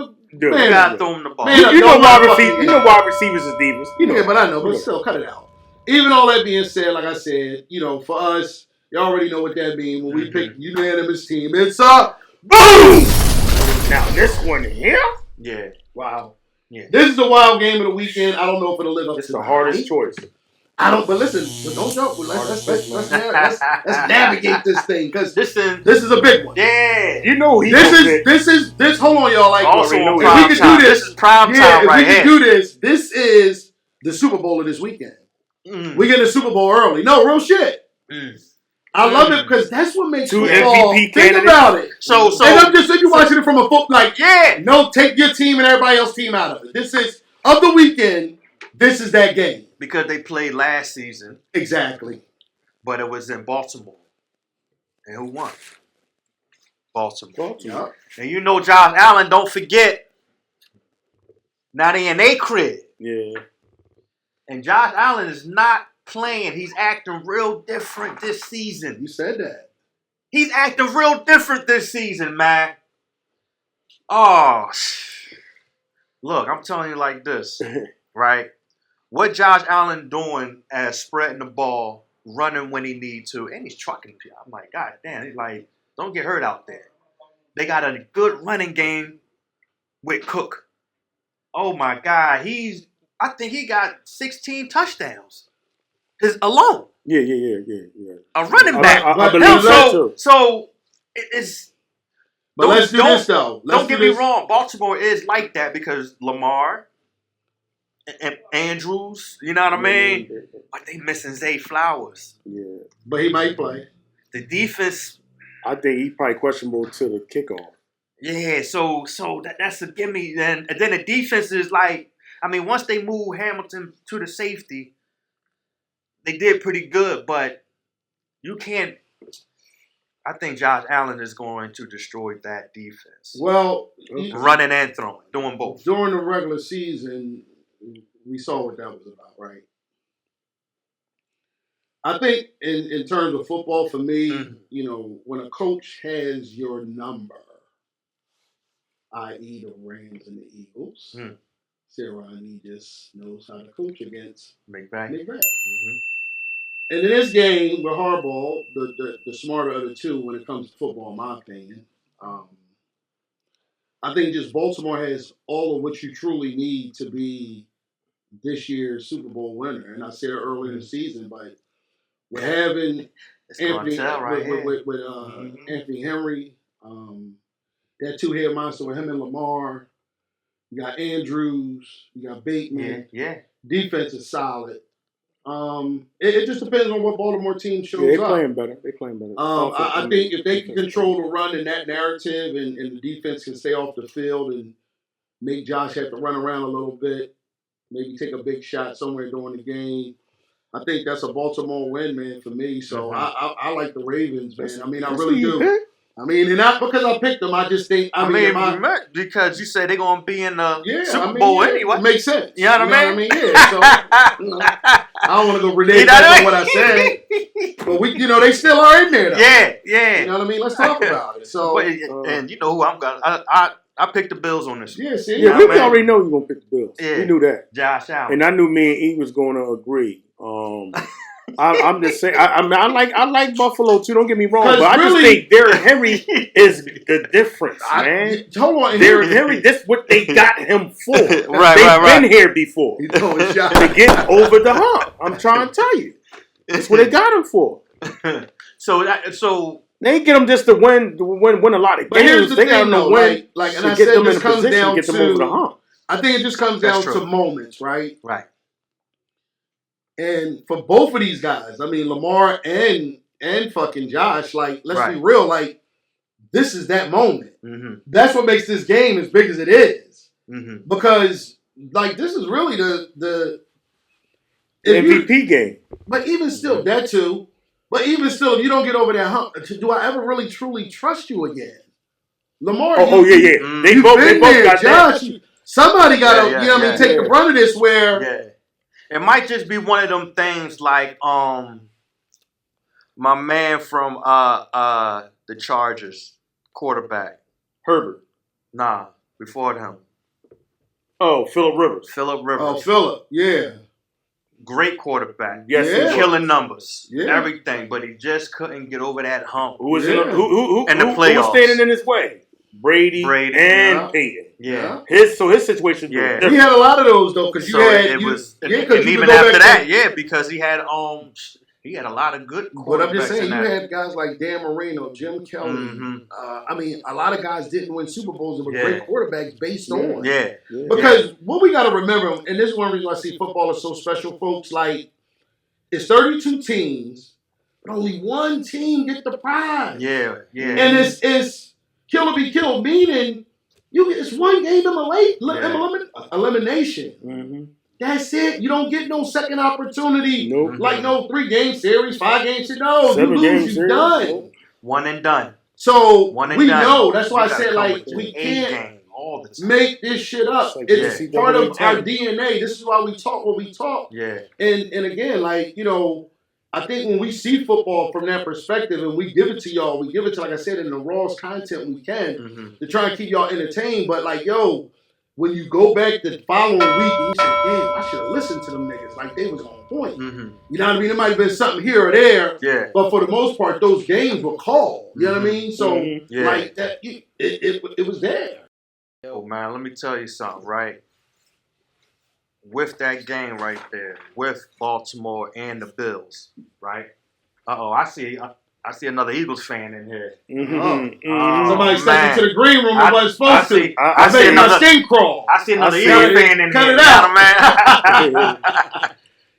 [SPEAKER 2] got to throw him the ball.
[SPEAKER 3] You know wide receivers is divas.
[SPEAKER 1] Yeah, but I know. But still, cut it out. Even all that being said, like I said, for us, you already know what that means. When we pick unanimous team, it's a boom!
[SPEAKER 3] Now, this one here?
[SPEAKER 2] Yeah.
[SPEAKER 1] Wow.
[SPEAKER 2] Yeah.
[SPEAKER 1] This is the wild game of the weekend. I don't know if it'll live up to
[SPEAKER 3] it's the hardest choice.
[SPEAKER 1] I don't, but listen, don't jump. Let's navigate this thing because this is a big one.
[SPEAKER 2] Yeah.
[SPEAKER 3] You know
[SPEAKER 1] this. Hold on, y'all. Like,
[SPEAKER 2] also
[SPEAKER 1] if we can do this,
[SPEAKER 2] this is prime time right here.
[SPEAKER 1] If we can do this, this is the Super Bowl of this weekend. We get a Super Bowl early. No, real shit. I love it because that's what makes football. Think about it.
[SPEAKER 2] So,
[SPEAKER 1] and I'm just if you're watching it from a foot, like, no, take your team and everybody else's team out of it. This is of the weekend. This is that game
[SPEAKER 2] because they played last season.
[SPEAKER 1] Exactly.
[SPEAKER 2] But it was in Baltimore, and who won? Baltimore.
[SPEAKER 1] Yep.
[SPEAKER 2] And Josh Allen. Don't forget. Now they in their crib.
[SPEAKER 3] Yeah.
[SPEAKER 2] And Josh Allen is not playing. He's acting real different this season.
[SPEAKER 1] You said that.
[SPEAKER 2] He's acting real different this season, man. Oh, look, I'm telling you like this, right? what Josh Allen doing as spreading the ball, running when he need to, and he's trucking people. I'm like, God damn, he's like, don't get hurt out there. They got a good running game with Cook. Oh my God, I think he got 16 touchdowns. Alone.
[SPEAKER 3] Yeah.
[SPEAKER 2] A running back.
[SPEAKER 3] I believe that too.
[SPEAKER 2] So it's.
[SPEAKER 1] But let's do this though.
[SPEAKER 2] Don't get me wrong. Baltimore is like that because Lamar and Andrews, you know what I mean? But they missing Zay Flowers.
[SPEAKER 3] Yeah.
[SPEAKER 1] But he might play.
[SPEAKER 2] The defense.
[SPEAKER 3] I think he's probably questionable to the kickoff.
[SPEAKER 2] Yeah, so that's a gimme. And then the defense is like, I mean, once they moved Hamilton to the safety, they did pretty good, but you can't. I think Josh Allen is going to destroy that defense.
[SPEAKER 1] Well,
[SPEAKER 2] running and throwing, doing both.
[SPEAKER 1] During the regular season, we saw what that was about, right? I think in terms of football, for me, you know, when a coach has your number, i.e. the Rams and the Eagles, Sirianni just knows how to coach against McVay. And in this game with Harbaugh, the smarter of the two when it comes to football, in my opinion, I think just Baltimore has all of what you truly need to be this year's Super Bowl winner. And I said it earlier in the season, but we're having Anthony Anthony Henry, that two-head monster with him and Lamar. You got Andrews, you got Bateman.
[SPEAKER 2] Yeah.
[SPEAKER 1] Defense is solid. It just depends on what Baltimore team shows up.
[SPEAKER 3] They're playing better.
[SPEAKER 1] I think if they can control the run in that narrative and the defense can stay off the field and make Josh have to run around a little bit, maybe take a big shot somewhere during the game, I think that's a Baltimore win, man, for me. So I like the Ravens, man. I mean, I really do. I mean, and not because I picked them. I just think,
[SPEAKER 2] because you said they're going to be in the Super Bowl anyway.
[SPEAKER 1] It makes sense.
[SPEAKER 2] You know what I mean?
[SPEAKER 1] Yeah. So, I don't want to go renege on what I said. But they still are in there, though.
[SPEAKER 2] Yeah.
[SPEAKER 1] You know what I mean? Let's talk about it. So,
[SPEAKER 2] and you know who I'm going to. I picked the Bills on this.
[SPEAKER 1] Yeah, see?
[SPEAKER 3] Yeah, we already know you're going to pick the Bills.
[SPEAKER 2] Yeah.
[SPEAKER 3] We knew that.
[SPEAKER 2] Josh Allen.
[SPEAKER 3] And I knew me and E was going to agree. I'm just saying. I like Buffalo too. Don't get me wrong, but I just think Derrick Henry is the difference, man.
[SPEAKER 1] Hold on,
[SPEAKER 3] Derrick Henry. That's what they got him for.
[SPEAKER 2] They've
[SPEAKER 3] been here before to get over the hump. I'm trying to tell you, that's what they got him for.
[SPEAKER 2] So
[SPEAKER 3] they ain't get him just to win a lot of games. They got him to win,
[SPEAKER 1] and
[SPEAKER 3] to
[SPEAKER 1] I
[SPEAKER 3] get
[SPEAKER 1] said
[SPEAKER 3] them in
[SPEAKER 1] this
[SPEAKER 3] a
[SPEAKER 1] comes
[SPEAKER 3] position
[SPEAKER 1] down
[SPEAKER 3] to get them over the hump.
[SPEAKER 1] I think it just comes down to moments, right?
[SPEAKER 2] Right.
[SPEAKER 1] And for both of these guys, I mean Lamar and fucking Josh, like let's be real, like this is that moment. That's what makes this game as big as it is, because like this is really the
[SPEAKER 3] MVP game.
[SPEAKER 1] But even still, that too. But even still, if you don't get over that hump, do I ever really truly trust you again? Lamar,
[SPEAKER 3] yeah. They both got
[SPEAKER 1] Josh,
[SPEAKER 3] that.
[SPEAKER 1] Somebody got to, take the brunt of this. Where
[SPEAKER 2] it might just be one of them things like my man from the Chargers, quarterback.
[SPEAKER 3] Herbert.
[SPEAKER 2] Nah, before him.
[SPEAKER 3] Oh, Phillip Rivers.
[SPEAKER 1] Oh, Phillip, yeah.
[SPEAKER 2] Great quarterback.
[SPEAKER 3] Yes,
[SPEAKER 2] killing numbers, everything, but he just couldn't get over that hump.
[SPEAKER 3] Who was in the playoffs? Who was standing in his way? Brady and Peyton.
[SPEAKER 2] Yeah.
[SPEAKER 3] His situation.
[SPEAKER 1] Yeah. He had a lot of those though, because
[SPEAKER 2] and even after that, because he had a lot of good quarterbacks.
[SPEAKER 1] But I'm just saying, you had guys like Dan Marino, Jim Kelly. I mean, a lot of guys didn't win Super Bowls and were great quarterbacks based on. Because what we got to remember, and this is one reason I see football is so special, folks. Like, it's 32 teams, but only one team get the prize.
[SPEAKER 2] Yeah.
[SPEAKER 1] And it's kill or be killed, meaning it's one game elimination. That's it. You don't get no second opportunity.
[SPEAKER 3] Nope.
[SPEAKER 1] Like no 3-game series, 5-game series. No, you lose, you're done.
[SPEAKER 2] One and done.
[SPEAKER 1] So we know. That's why I said like we can't make this shit up. It's part of our DNA. This is why we talk what we talk.
[SPEAKER 2] Yeah.
[SPEAKER 1] And again, like, I think when we see football from that perspective and we give it to y'all, we give it to, like I said, in the rawest content we can to try and keep y'all entertained. But like, when you go back the following week and you say, damn, I should have listened to them niggas. Like, they was on point.
[SPEAKER 2] Mm-hmm.
[SPEAKER 1] You know what I mean? There might have been something here or there.
[SPEAKER 2] Yeah.
[SPEAKER 1] But for the most part, those games were called. You know what I mean? So,
[SPEAKER 2] Yeah.
[SPEAKER 1] like, that, it was there.
[SPEAKER 2] Yo, man, let me tell you something, right? With that game right there, with Baltimore and the Bills, right? I see another Eagles fan in here.
[SPEAKER 1] Somebody stepped into the green room and wasn't supposed to.
[SPEAKER 2] I see another
[SPEAKER 1] skin crawl.
[SPEAKER 2] I see another Eagles fan in
[SPEAKER 1] Cut
[SPEAKER 2] here.
[SPEAKER 1] it out.
[SPEAKER 2] You know what I mean?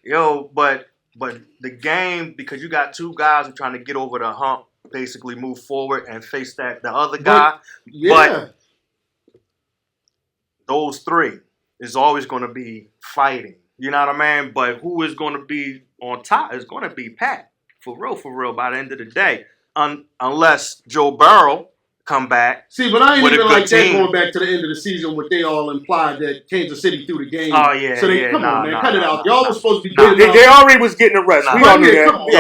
[SPEAKER 2] Yo, but the game, because you got two guys who are trying to get over the hump, basically move forward and face the other guy. But those three is always going to be fighting. You know what I mean? But who is going to be on top is going to be Pat. For real, by the end of the day. Unless Joe Burrow come back.
[SPEAKER 1] See, but I ain't
[SPEAKER 2] with
[SPEAKER 1] even
[SPEAKER 2] a good
[SPEAKER 1] like that
[SPEAKER 2] team.
[SPEAKER 1] going back to the end of the season where they all implied that Kansas City threw the game.
[SPEAKER 2] Oh, yeah,
[SPEAKER 1] So they, come on, man, cut it out. Y'all was supposed to be getting
[SPEAKER 3] They already was getting a rest. We all knew that.
[SPEAKER 1] Come on,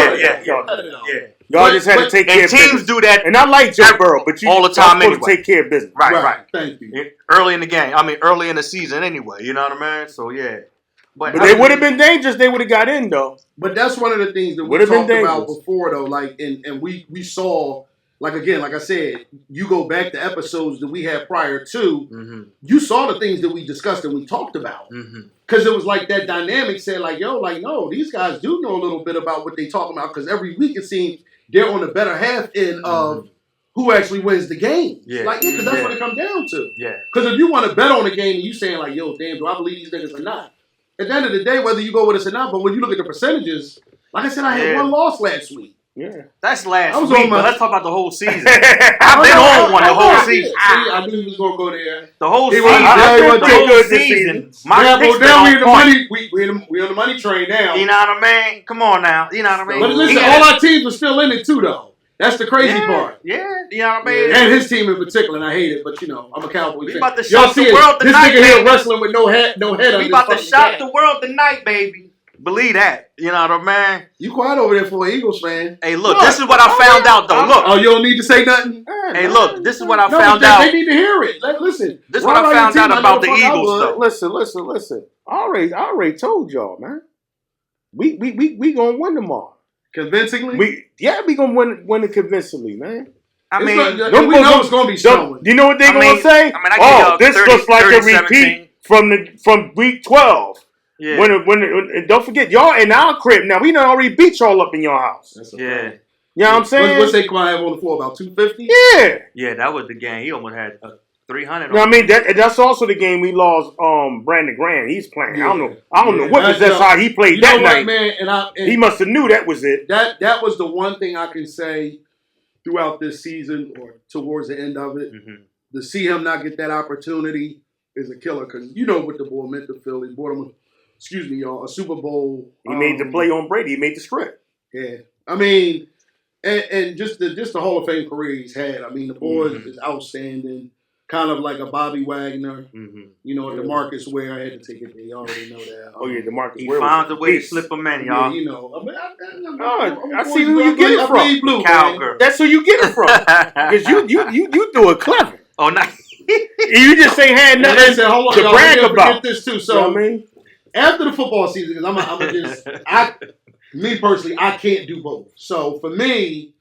[SPEAKER 1] cut it out.
[SPEAKER 3] Y'all just had to take care of business.
[SPEAKER 2] And teams do that.
[SPEAKER 3] And I like Joe Burrow, but you
[SPEAKER 2] all the time
[SPEAKER 3] supposed to
[SPEAKER 2] anyway.
[SPEAKER 3] take care of business.
[SPEAKER 2] Right.
[SPEAKER 1] Thank you.
[SPEAKER 2] Early in the game. early in the season anyway. You know what I mean? So, yeah.
[SPEAKER 3] But they would have been dangerous. They would have got in, though.
[SPEAKER 1] But that's one of the things that we
[SPEAKER 3] Would've been
[SPEAKER 1] talked about
[SPEAKER 3] dangerous.
[SPEAKER 1] before, though. Like, and we saw, like, again, like I said, you go back to episodes that we had prior to, you saw the things that we discussed and we talked about. Because it was like that dynamic said, like, yo, like, no, these guys do know a little bit about what they talking about. Because every week it seems they're on the better half end of who actually wins the game.
[SPEAKER 2] Yeah.
[SPEAKER 1] Like, because that's what it comes down to.
[SPEAKER 2] Yeah.
[SPEAKER 1] Because if you want to bet on the game and you saying, like, yo, damn, do I believe these niggas or not? At the end of the day, whether you go with us or not, but when you look at the percentages, like I said, I had one loss last week.
[SPEAKER 3] Yeah.
[SPEAKER 2] That's last
[SPEAKER 1] I was
[SPEAKER 2] week,
[SPEAKER 1] on my-
[SPEAKER 2] but let's talk about the whole season. I've been on one the whole season.
[SPEAKER 1] See, I knew he was going to go there.
[SPEAKER 2] The whole
[SPEAKER 1] He
[SPEAKER 2] season.
[SPEAKER 1] was-
[SPEAKER 3] I
[SPEAKER 1] he was
[SPEAKER 2] The
[SPEAKER 1] too
[SPEAKER 2] whole
[SPEAKER 3] good this
[SPEAKER 2] season.
[SPEAKER 3] season.
[SPEAKER 2] My
[SPEAKER 1] Yeah,
[SPEAKER 2] picks
[SPEAKER 1] but
[SPEAKER 2] been
[SPEAKER 1] now
[SPEAKER 2] on
[SPEAKER 1] we in the
[SPEAKER 2] point.
[SPEAKER 1] money. We on the money train now.
[SPEAKER 2] You know what I mean? Come on now. You know what I mean?
[SPEAKER 1] But listen,
[SPEAKER 2] Yeah.
[SPEAKER 1] all our teams are still in it too, though. That's the crazy part.
[SPEAKER 2] Yeah, you know what I mean?
[SPEAKER 1] And his team in particular, and I hate it, but you know, I'm a Cowboy
[SPEAKER 2] We
[SPEAKER 1] fan.
[SPEAKER 2] about to
[SPEAKER 1] Y'all
[SPEAKER 2] shock
[SPEAKER 1] see
[SPEAKER 2] the
[SPEAKER 1] it.
[SPEAKER 2] world
[SPEAKER 1] This
[SPEAKER 2] tonight,
[SPEAKER 1] nigga here
[SPEAKER 2] baby.
[SPEAKER 1] wrestling with no head on
[SPEAKER 2] We
[SPEAKER 1] his
[SPEAKER 2] about to
[SPEAKER 1] fucking
[SPEAKER 2] shock
[SPEAKER 1] head.
[SPEAKER 2] the world tonight, baby. Believe that. You know what I mean?
[SPEAKER 1] You quiet over there for an Eagles fan.
[SPEAKER 2] Hey, look, this is what I found out, though. Look.
[SPEAKER 1] Oh, you don't need to say nothing?
[SPEAKER 2] Hey, look, this is what I
[SPEAKER 1] No,
[SPEAKER 2] found
[SPEAKER 1] but
[SPEAKER 2] out.
[SPEAKER 1] they need to hear it. Like, listen.
[SPEAKER 2] This is what I found out about the Eagles, though.
[SPEAKER 3] Listen. I already told y'all, man. We gonna win tomorrow.
[SPEAKER 1] Convincingly?
[SPEAKER 3] We gonna win it convincingly, man.
[SPEAKER 2] I mean,
[SPEAKER 1] we know it's going to be showing.
[SPEAKER 3] You know what they
[SPEAKER 2] I
[SPEAKER 3] gonna
[SPEAKER 2] mean,
[SPEAKER 3] say?
[SPEAKER 2] I give y'all
[SPEAKER 3] This
[SPEAKER 2] 30,
[SPEAKER 3] looks like
[SPEAKER 2] 30,
[SPEAKER 3] a repeat
[SPEAKER 2] 17.
[SPEAKER 3] from week 12.
[SPEAKER 2] Yeah.
[SPEAKER 3] When don't forget, y'all in our crib now. We done already beat y'all up in your house.
[SPEAKER 1] That's a
[SPEAKER 2] Yeah.
[SPEAKER 1] fact.
[SPEAKER 3] You know what I'm saying?
[SPEAKER 1] What's Saquon have on the floor? About 250?
[SPEAKER 3] Yeah.
[SPEAKER 2] Yeah, that was the game. He almost had 300
[SPEAKER 3] You know what I mean? That's also the game we lost Brandon Graham. He's playing.
[SPEAKER 1] Yeah.
[SPEAKER 3] I don't know what
[SPEAKER 1] That's
[SPEAKER 3] that's how he played
[SPEAKER 1] You
[SPEAKER 3] that
[SPEAKER 1] know what,
[SPEAKER 3] night.
[SPEAKER 1] man? And
[SPEAKER 3] He must have knew that was it.
[SPEAKER 1] that was the one thing I can say throughout this season or towards the end of it. To see him not get that opportunity is a killer because you know what the boy meant to Philly. He brought him, a Super Bowl.
[SPEAKER 3] He made the play on Brady. He made the script.
[SPEAKER 1] Yeah, I mean, and just the Hall of Fame career he's had. I mean, the boy is outstanding. Kind of like a Bobby Wagner, you know, DeMarcus Ware. I had to take it. You already know that.
[SPEAKER 3] Oh yeah, DeMarcus.
[SPEAKER 2] He
[SPEAKER 3] Ware
[SPEAKER 2] found
[SPEAKER 3] was
[SPEAKER 2] a way to
[SPEAKER 3] beast.
[SPEAKER 2] slip him in,
[SPEAKER 1] Yeah,
[SPEAKER 2] y'all.
[SPEAKER 1] you know. I mean,
[SPEAKER 3] I see who you get it from.
[SPEAKER 1] I bleed blue, man.
[SPEAKER 2] Cowgirl.
[SPEAKER 3] That's who you get it from. Because you do it clever.
[SPEAKER 2] Oh, nice.
[SPEAKER 3] You just ain't had
[SPEAKER 1] And
[SPEAKER 3] nothing
[SPEAKER 1] listen, hold on,
[SPEAKER 3] to
[SPEAKER 1] y'all,
[SPEAKER 3] brag
[SPEAKER 1] we can't
[SPEAKER 3] about.
[SPEAKER 1] forget this too.
[SPEAKER 3] You
[SPEAKER 1] So
[SPEAKER 3] know what I mean?
[SPEAKER 1] after the football season, because I'm just me personally, I can't do both. So for me,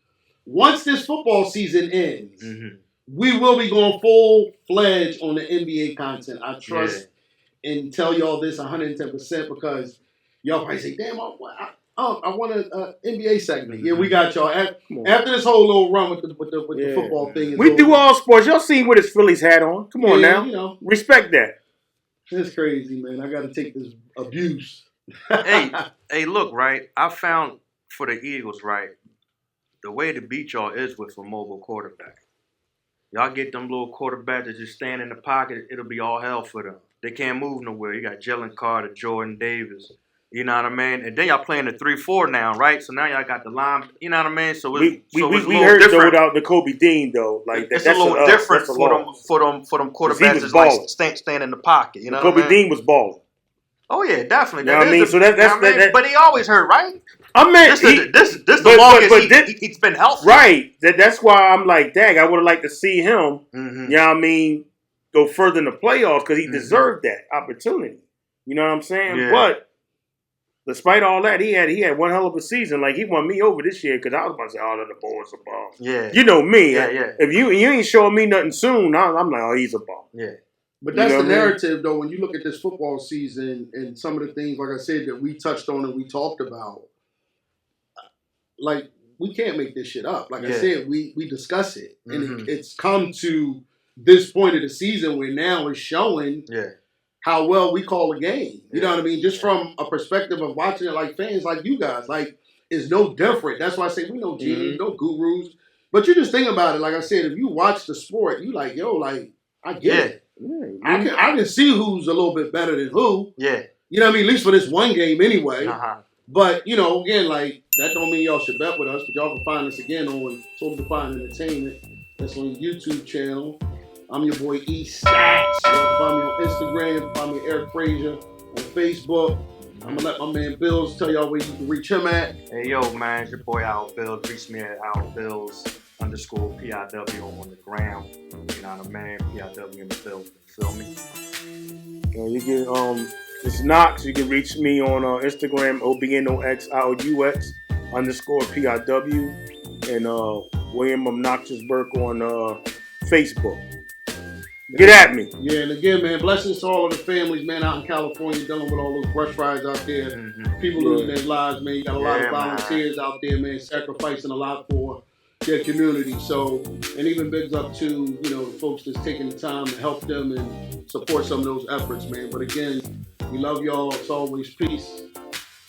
[SPEAKER 1] once this football season ends, we will be going full-fledged on the NBA content. I trust and tell y'all this 110% because y'all probably say, damn, I want an NBA segment. Yeah, we got y'all. After this whole little run with the football thing.
[SPEAKER 3] We do all sports. Y'all seen what his Phillies hat on. Come on now.
[SPEAKER 1] You know,
[SPEAKER 3] Respect that.
[SPEAKER 1] it's crazy, man. I got to take this abuse.
[SPEAKER 2] Hey, look, right? I found for the Eagles, right, the way to beat y'all is with a mobile quarterback. Y'all get them little quarterbacks that just stand in the pocket, it'll be all hell for them. They can't move nowhere. You got Jalen Carter, Jordan Davis. You know what I mean? And then y'all playing the 3-4 now, right? So now y'all got the line. You know what I mean? So it's
[SPEAKER 3] We
[SPEAKER 2] a little
[SPEAKER 3] heard though
[SPEAKER 2] different.
[SPEAKER 3] without the Kobe Dean though. Like
[SPEAKER 2] It's
[SPEAKER 3] that's
[SPEAKER 2] a little different
[SPEAKER 3] that's a
[SPEAKER 2] for
[SPEAKER 3] loss.
[SPEAKER 2] them
[SPEAKER 3] he
[SPEAKER 2] quarterbacks
[SPEAKER 3] was
[SPEAKER 2] that's like
[SPEAKER 3] balling.
[SPEAKER 2] stand in the pocket. You know
[SPEAKER 3] Kobe
[SPEAKER 2] what I mean?
[SPEAKER 3] Dean was balling.
[SPEAKER 2] Oh yeah, definitely.
[SPEAKER 3] You know what I mean? So that's
[SPEAKER 2] you know what I mean? But he always hurt, right?
[SPEAKER 3] I mean,
[SPEAKER 2] This the longest he's been healthy.
[SPEAKER 3] Right. That's why I'm like, dang, I would have liked to see him. You know what I mean? go further in the playoffs because he deserved that opportunity. You know what I'm saying?
[SPEAKER 2] Yeah.
[SPEAKER 3] But despite all that, he had one hell of a season. Like, he won me over this year because I was about to say, oh, the boys a bum.
[SPEAKER 2] Yeah.
[SPEAKER 3] You know me.
[SPEAKER 2] Yeah, yeah.
[SPEAKER 3] If you ain't showing me nothing soon, I'm like, oh, he's a bum.
[SPEAKER 2] Yeah.
[SPEAKER 1] But that's
[SPEAKER 3] You know
[SPEAKER 1] the
[SPEAKER 3] what I mean?
[SPEAKER 1] narrative, though, when you look at this football season and some of the things, like I said, that we touched on and we talked about. Like, we can't make this shit up. Like I said, we discuss it. And it's come to this point of the season where now it's showing how well we call a game. You know what I mean? Just from a perspective of watching it like fans like you guys. Like, it's no different. That's why I say we no genies, no gurus. But you just think about it. Like I said, if you watch the sport, you like, yo, like, I get it.
[SPEAKER 3] Yeah.
[SPEAKER 1] I can see who's a little bit better than who.
[SPEAKER 2] Yeah.
[SPEAKER 1] You know what I mean? At least for this one game anyway.
[SPEAKER 2] Uh-huh.
[SPEAKER 1] But, you know, again, like, that don't mean y'all should bet with us. But y'all can find us again on Total Define Entertainment. That's on the YouTube channel. I'm your boy E Stacks. Y'all can find me on Instagram. Find me Eric Frazier on Facebook. I'm going to let my man Bills tell y'all where you can reach him at.
[SPEAKER 2] Hey, yo, man, it's your boy Al Bills. Reach me at AlBills_PIW on the gram. You know what I mean? PIW in the building. Feel me?
[SPEAKER 3] You can it's Knox. You can reach me on Instagram, OBNOXIOUX_PIW, and William Obnoxiousburg on Facebook. Get at me.
[SPEAKER 1] Yeah, and again, man, blessings to all of the families, man, out in California dealing with all those brush fires out there. People losing their lives, man. You got a lot of volunteers out there, man, sacrificing a lot for their community. So, and even bigs up to, you know, the folks that's taking the time to help them and support some of those efforts, man. But again, we love y'all. It's always peace,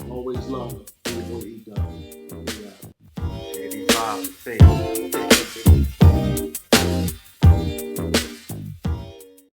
[SPEAKER 1] always love. Your boy EDUB.
[SPEAKER 2] 85 faith.